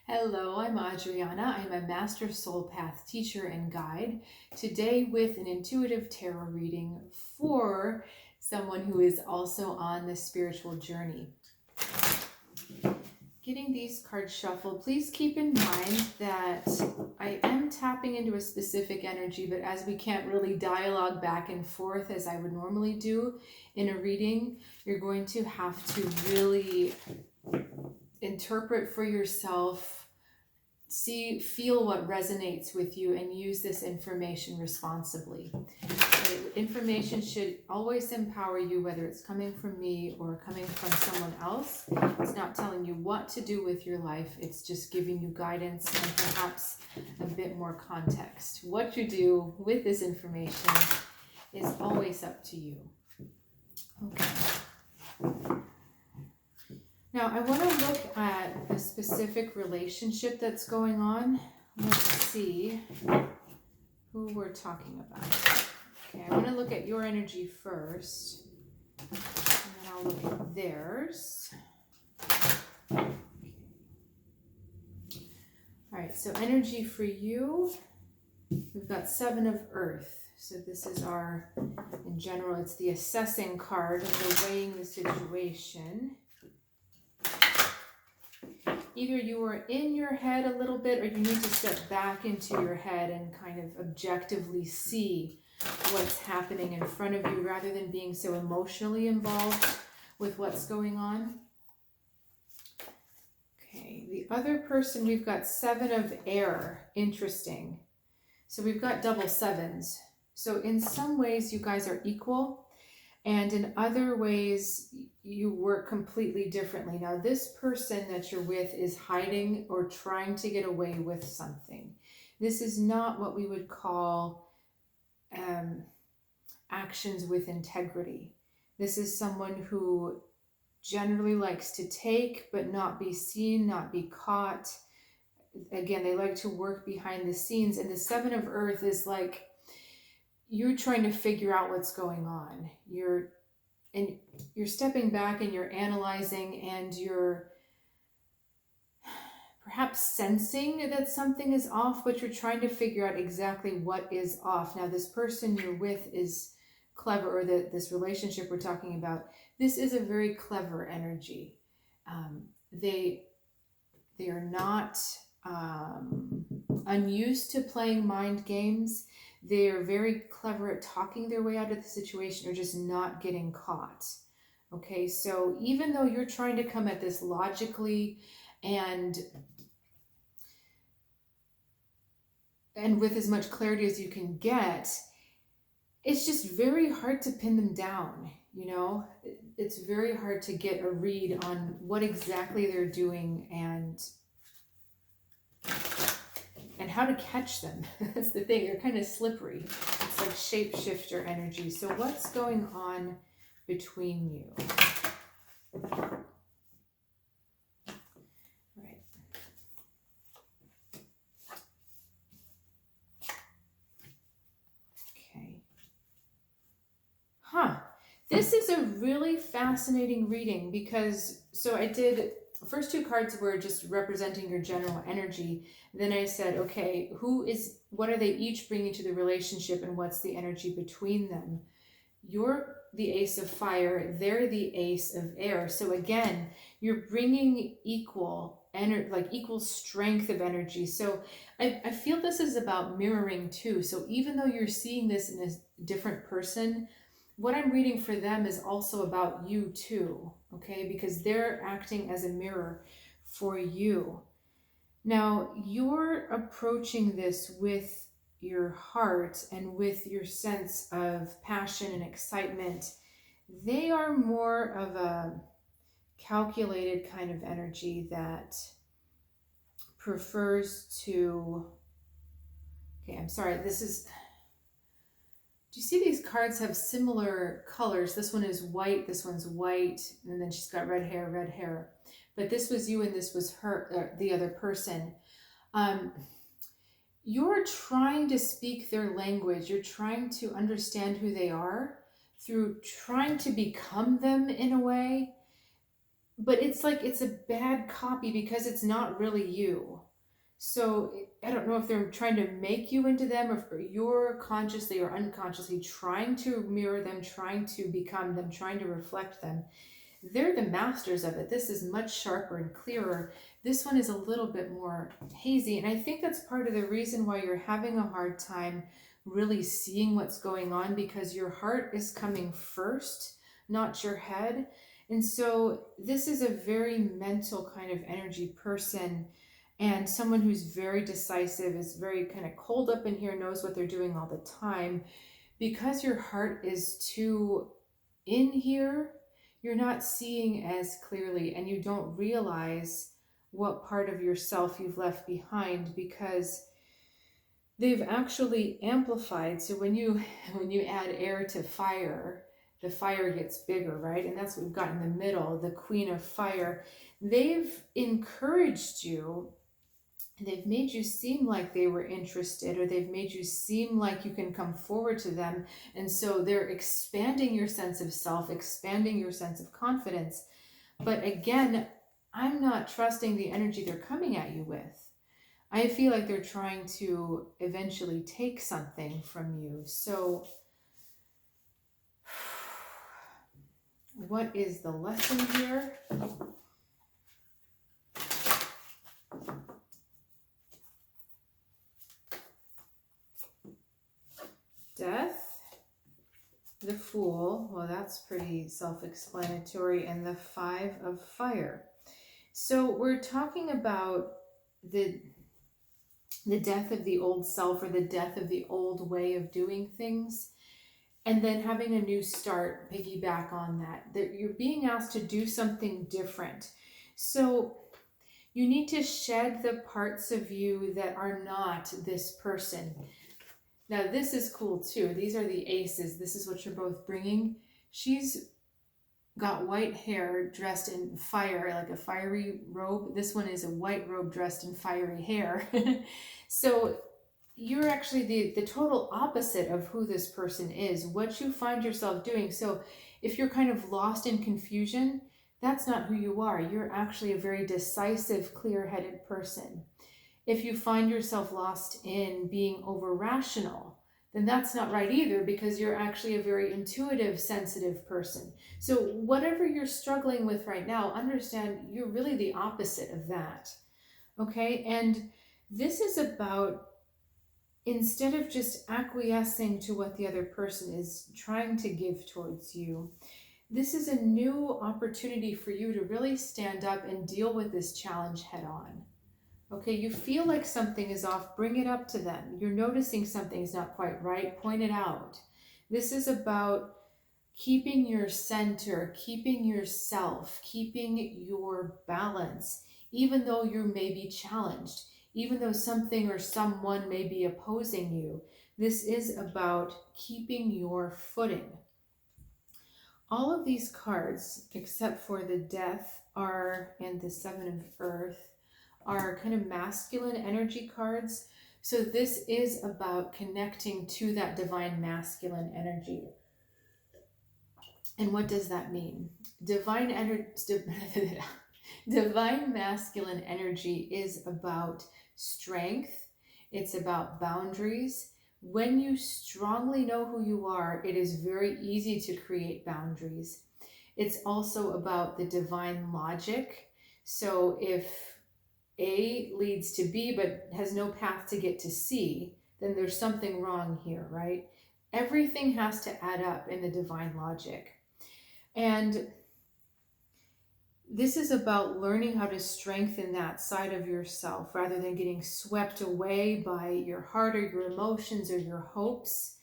Hello, I'm Adriana. I'm a Master Soul Path teacher and guide. Today, with an intuitive tarot reading for someone who is also on the spiritual journey. Getting these cards shuffled, please keep in mind that I am tapping into a specific energy, but as we can't really dialogue back and forth as I would normally do in a reading, you're going to have to really interpret for yourself, feel what resonates with you, and use this information responsibly. So information should always empower you, whether it's coming from me or coming from someone else. It's not telling you what to do with your life, it's just giving you guidance and perhaps a bit more context. What you do with this information is always up to you. Okay. Now, I want to look at a specific relationship that's going on. Let's see who we're talking about. Okay, I want to look at your energy first, and then I'll look at theirs. All right, so energy for you, we've got Seven of Earth. So this is in general, it's the assessing card of the weighing the situation. Either you are in your head a little bit, or you need to step back into your head and kind of objectively see what's happening in front of you rather than being so emotionally involved with what's going on. Okay, the other person, we've got Seven of Air. Interesting. So we've got double sevens. So in some ways you guys are equal, and in other ways, you work completely differently. Now, this person that you're with is hiding or trying to get away with something. This is not what we would call actions with integrity. This is someone who generally likes to take, but not be seen, not be caught. Again, they like to work behind the scenes. And the Seven of Earth is like, you're trying to figure out what's going on. You're stepping back and you're analyzing, and you're perhaps sensing that something is off, but you're trying to figure out exactly what is off. Now, this person you're with is clever, or this relationship we're talking about, this is a very clever energy. They are not unused to playing mind games. They are very clever at talking their way out of the situation, or just not getting caught. Okay, so even though you're trying to come at this logically and with as much clarity as you can get, it's just very hard to pin them down. You know, it's very hard to get a read on what exactly they're doing and how to catch them. That's the thing, they're kind of slippery. It's like shapeshifter energy. So what's going on between you? Right. Okay. This is a really fascinating reading because, so I did, first two cards were just representing your general energy. Then I said, okay, what are they each bringing to the relationship, and what's the energy between them? You're the Ace of Fire, they're the Ace of Air. So again, you're bringing equal energy, like equal strength of energy. So I feel this is about mirroring too. So even though you're seeing this in a different person, what I'm reading for them is also about you too, okay? Because they're acting as a mirror for you. Now, you're approaching this with your heart and with your sense of passion and excitement. They are more of a calculated kind of energy that prefers to... Okay, I'm sorry, do you see these cards have similar colors? This one is white, this one's white, and then she's got red hair. But this was you and this was her, the other person. You're trying to speak their language. You're trying to understand who they are through trying to become them in a way. but it's like it's a bad copy because it's not really you. So I don't know if they're trying to make you into them, or if you're consciously or unconsciously trying to mirror them, trying to become them, trying to reflect them. They're the masters of it. This is much sharper and clearer. This one is a little bit more hazy. And I think that's part of the reason why you're having a hard time really seeing what's going on, because your heart is coming first, not your head. And so this is a very mental kind of energy person, and someone who's very decisive, is very kind of cold up in here, knows what they're doing all the time. Because your heart is too in here, you're not seeing as clearly, and you don't realize what part of yourself you've left behind, because they've actually amplified. So when you add air to fire, the fire gets bigger, right? And that's what we've got in the middle, the Queen of Fire. They've encouraged you, they've made you seem like they were interested, or they've made you seem like you can come forward to them. And so they're expanding your sense of self, expanding your sense of confidence. But again, I'm not trusting the energy they're coming at you with. I feel like they're trying to eventually take something from you. So what is the lesson here? Death, the Fool, well, that's pretty self-explanatory, and the Five of Fire. So we're talking about the death of the old self, or the death of the old way of doing things, and then having a new start, piggyback on that you're being asked to do something different. So you need to shed the parts of you that are not this person. Now, this is cool too. These are the aces. This is what you're both bringing. She's got white hair dressed in fire, like a fiery robe. This one is a white robe dressed in fiery hair. So you're actually the total opposite of who this person is, what you find yourself doing. So if you're kind of lost in confusion, that's not who you are. You're actually a very decisive, clear-headed person. If you find yourself lost in being over rational, then that's not right either, because you're actually a very intuitive, sensitive person. So whatever you're struggling with right now, understand you're really the opposite of that. Okay? And this is about, instead of just acquiescing to what the other person is trying to give towards you, this is a new opportunity for you to really stand up and deal with this challenge head on. Okay, you feel like something is off, bring it up to them. You're noticing something's not quite right, point it out. This is about keeping your center, keeping yourself, keeping your balance, even though you may be challenged, even though something or someone may be opposing you. This is about keeping your footing. All of these cards, except for the Death, and the Seven of Earth, are kind of masculine energy cards. So this is about connecting to that divine masculine energy. And what does that mean? Divine masculine energy is about strength. It's about boundaries. When you strongly know who you are, it is very easy to create boundaries. It's also about the divine logic. So if A leads to B but has no path to get to C, then there's something wrong here, right? Everything has to add up in the divine logic. And this is about learning how to strengthen that side of yourself rather than getting swept away by your heart or your emotions or your hopes.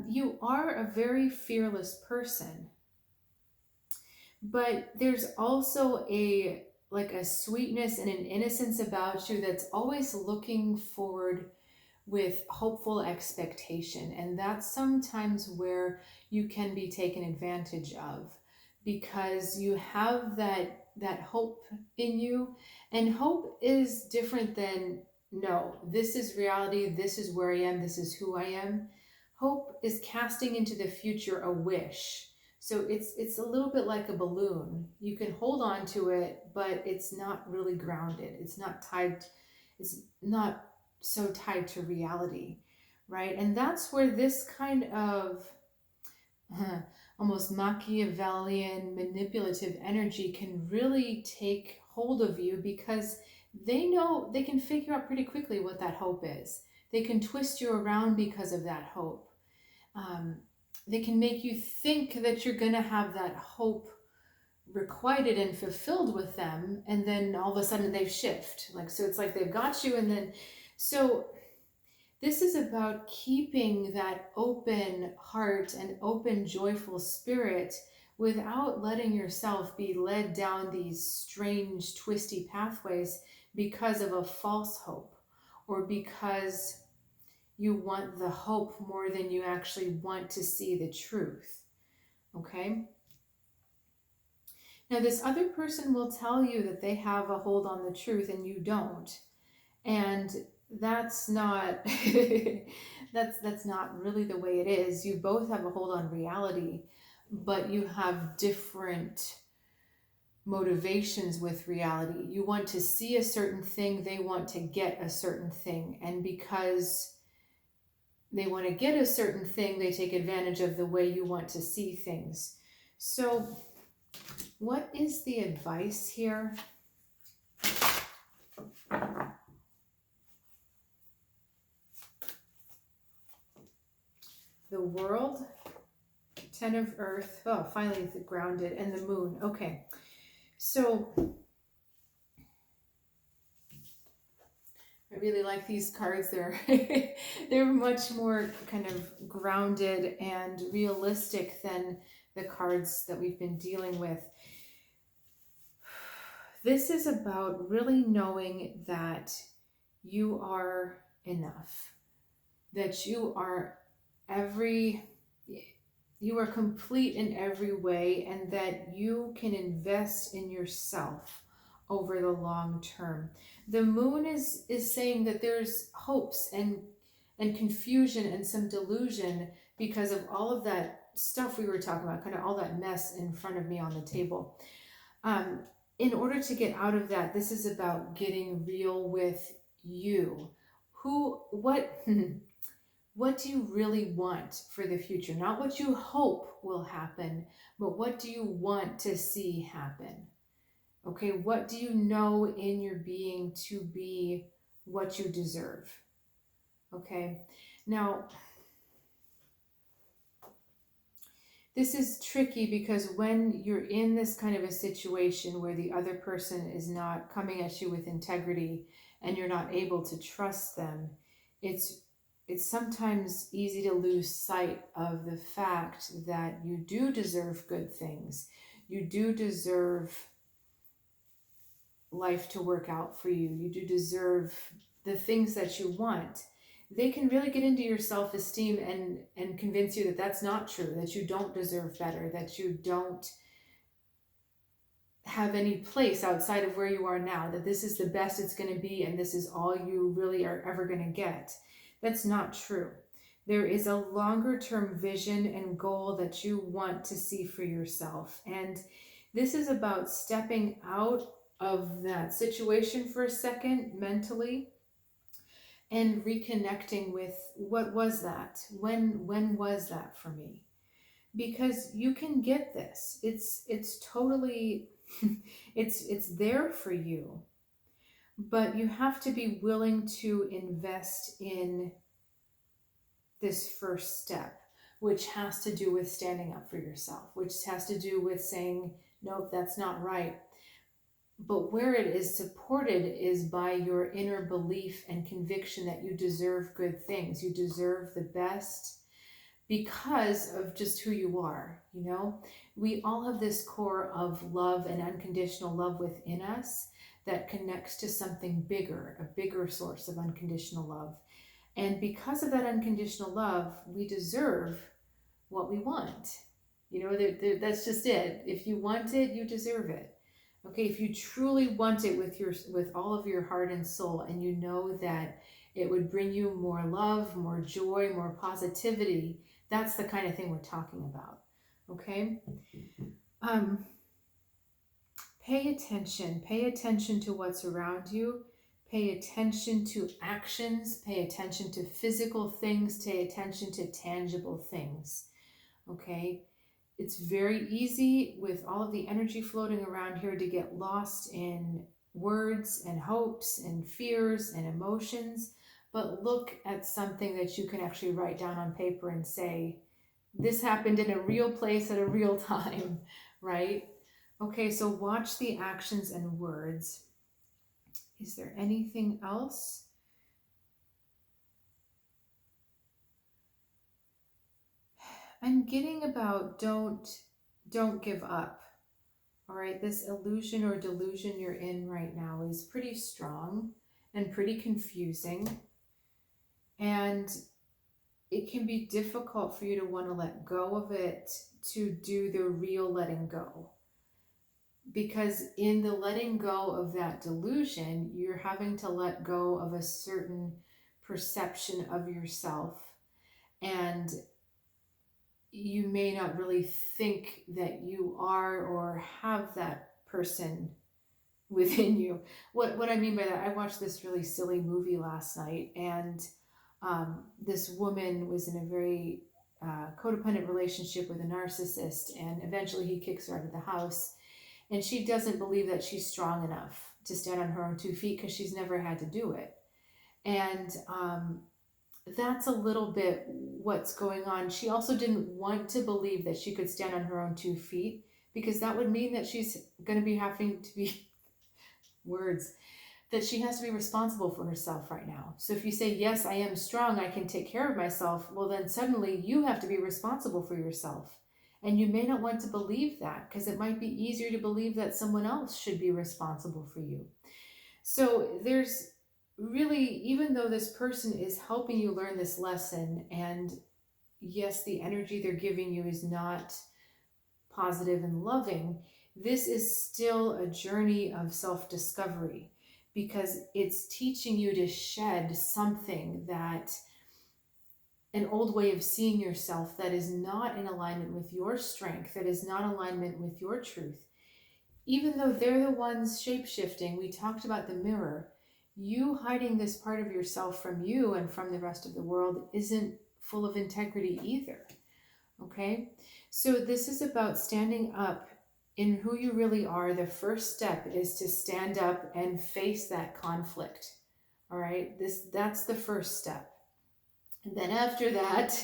You are a very fearless person, but there's also a sweetness and an innocence about you that's always looking forward with hopeful expectation. And that's sometimes where you can be taken advantage of, because you have that hope in you. And hope is different than, no, this is reality, this is where I am, this is who I am. Hope is casting into the future a wish. So it's a little bit like a balloon. You can hold on to it, but it's not really grounded. It's not so tied to reality, right? And that's where this kind of almost Machiavellian manipulative energy can really take hold of you, because they know they can figure out pretty quickly what that hope is. They can twist you around because of that hope. Um, they can make you think that you're going to have that hope requited and fulfilled with them, and then all of a sudden they shift. Like, so it's like they've got you, and then so this is about keeping that open heart and open, joyful spirit without letting yourself be led down these strange, twisty pathways because of a false hope, or because you want the hope more than you actually want to see the truth. Okay? Now, this other person will tell you that they have a hold on the truth and you don't. And that's not that's not really the way it is. You both have a hold on reality, but you have different motivations with reality. You want to see a certain thing, they want to get a certain thing. And because they want to get a certain thing, they take advantage of the way you want to see things. So, what is the advice here? The World, 10 of Earth, oh, finally the Grounded, and the Moon. Okay, so I really like these cards. They're much more kind of grounded and realistic than the cards that we've been dealing with. This is about really knowing that you are enough, that you are complete in every way, and that you can invest in yourself over the long term. The moon is saying that there's hopes and confusion and some delusion because of all of that stuff we were talking about, kind of all that mess in front of me on the table. In order to get out of that, this is about getting real with you. What do you really want for the future? Not what you hope will happen, but what do you want to see happen? Okay, what do you know in your being to be what you deserve? Okay, now this is tricky because when you're in this kind of a situation where the other person is not coming at you with integrity and you're not able to trust them, it's sometimes easy to lose sight of the fact that you do deserve good things. You do deserve life to work out for you. You do deserve the things that you want. They can really get into your self-esteem and convince you that that's not true, that you don't deserve better, that you don't have any place outside of where you are now, that this is the best it's going to be and this is all you really are ever going to get. That's not true. There is a longer term vision and goal that you want to see for yourself. And this is about stepping out of that situation for a second mentally and reconnecting with what was that? When was that for me? Because you can get this. It's totally it's there for you. But you have to be willing to invest in this first step, which has to do with standing up for yourself, which has to do with saying, nope, that's not right. But where it is supported is by your inner belief and conviction that you deserve good things. You deserve the best because of just who you are. You know, we all have this core of love and unconditional love within us that connects to something bigger, a bigger source of unconditional love. And because of that unconditional love, we deserve what we want. You know, that's just it. If you want it, you deserve it. Okay, if you truly want it with all of your heart and soul, and you know that it would bring you more love, more joy, more positivity, that's the kind of thing we're talking about. Okay. Um, Pay attention. Pay attention to what's around you. Pay attention to actions. Pay attention to physical things. Pay attention to tangible things. Okay. It's very easy with all of the energy floating around here to get lost in words and hopes and fears and emotions. But look at something that you can actually write down on paper and say, this happened in a real place at a real time, right? Okay, so watch the actions and words. Is there anything else? I'm getting about don't give up. All right, this illusion or delusion you're in right now is pretty strong and pretty confusing. And it can be difficult for you to want to let go of it to do the real letting go. Because in the letting go of that delusion, you're having to let go of a certain perception of yourself. And you may not really think that you are or have that person within you. What I mean by that, I watched this really silly movie last night, and this woman was in a very codependent relationship with a narcissist, and eventually he kicks her out of the house, and she doesn't believe that she's strong enough to stand on her own 2 feet because she's never had to do it. And that's a little bit what's going on. She also didn't want to believe that she could stand on her own 2 feet because that would mean that she's going to be having to be words that she has to be responsible for herself right now. So if you say, yes, I am strong, I can take care of myself, well, then suddenly you have to be responsible for yourself. And you may not want to believe that because it might be easier to believe that someone else should be responsible for you. So there's really, even though this person is helping you learn this lesson, and yes, the energy they're giving you is not positive and loving, this is still a journey of self discovery because it's teaching you to shed something that an old way of seeing yourself that is not in alignment with your strength, that is not in alignment with your truth. Even though they're the ones shape shifting, we talked about the mirror. You hiding this part of yourself from you and from the rest of the world isn't full of integrity either. Okay? So this is about standing up in who you really are. The first step is to stand up and face that conflict. All right? That's the first step. And then after that,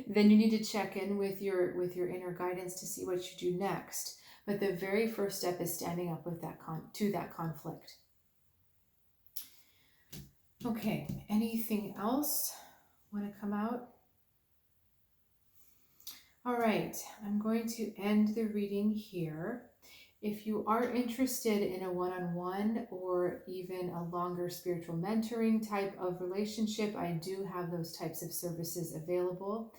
then you need to check in with your inner guidance to see what you do next. But the very first step is standing up with to that conflict. Okay, anything else want to come out? All right, I'm going to end the reading here. If you are interested in a one-on-one or even a longer spiritual mentoring type of relationship, I do have those types of services available.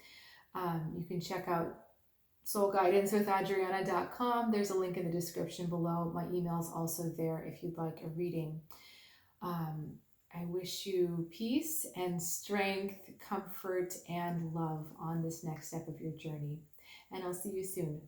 You can check out soulguidancewithadriana.com. There's a link in the description below. My email's also there if you'd like a reading. I wish you peace and strength, comfort, and love on this next step of your journey. And I'll see you soon.